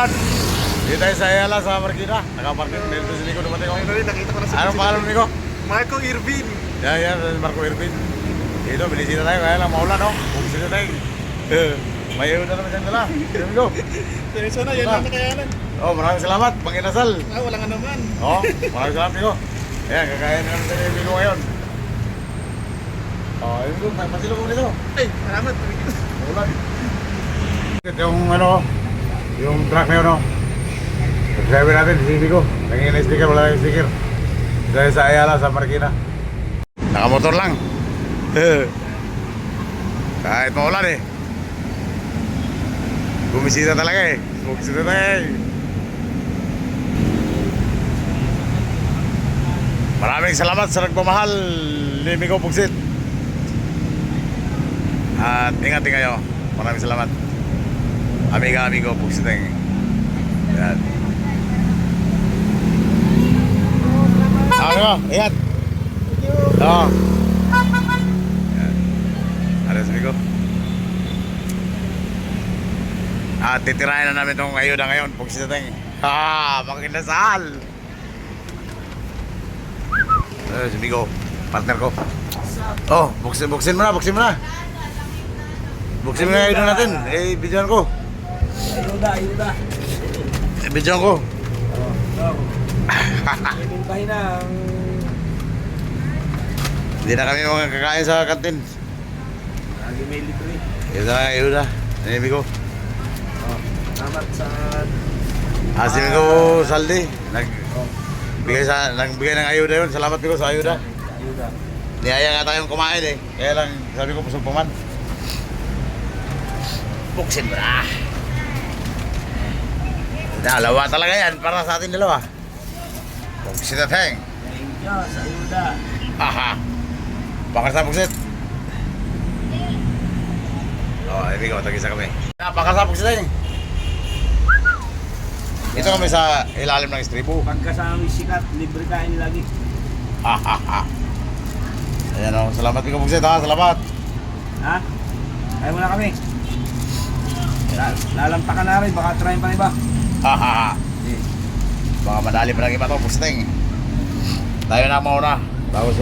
maulan. Dito tayo sa Ayala sa Marikina. Nakaparking dito si Nico dumating ako. Nakita ko na si Anong pangalan mo, Nico? Marco Irvin. Yan, Marco Irvin. Dito, binisita tayo. Kaya lang maulan, no? Bumisita tayo. May iyo na naman siyang dala. Dito, Nico. Seryoso na, yan lang nakayanan. Oh, maraming salamat. Pang-inasal. Wala nga naman. Oh, maraming salamat, Nico. Ayan, kakain na naman sa Nico ngayon. Oh, yun ko. Pasilo ko nito. Ay, salamat. Maulan. Yung ano, yung truck na yun, no? Driver natin, si Nico. Nangingin na sticker, wala yung sticker. Dahil sa Ayala, sa Marikina. Nakamotor lang. Kahit maulan eh. Bumisita talaga eh. Bumisita talaga eh. Maraming salamat sa nagmamahal ni Miko Pugsit. At ingat din kayo. Maraming salamat. Amigo Pugsit. Yan. Ano? Ingat. Oo. Yan. Alas Miko. At titirahin na namin itong ayuda ngayon. Pugsit natin. Makinasal. Si Miko, partner ko. Oh, buksin mo na. Buksin mo na yung ayuda natin. Bidyoan ko. Ayuda. Bidyoan ko. Ibintahin na ang... Hindi na kami mga kakain sa kantin. Lagi may libre. Ayuda na ayuda. Miko. Salamat sa... Si Miko Saldi. Nagbigay ng ayuda yun. Salamat Miko sa ayuda. Ayuda. Niyaya nga tayong kumain eh. Kaya lang sabi ko pusog paman. Buksin mo na. Dalawa talaga yan para sa atin dalawa. Buksit at heng. Thank you sa ayuda. Aha. Bakar sa buksit. Miko, tag-isa kami. Bakar sa buksit heng. Ito kami sa ilalim ng istribo. Pagkasama may sikat, libre kain lagi. Ayan o, salamat Miko Pugsit ha, salamat. Ha? Kaya mo na kami. Lalamtakan na rin, baka try pa na iba. Baka madali pa ng iba to, Pugsit. Tayo na mauna, bago sila.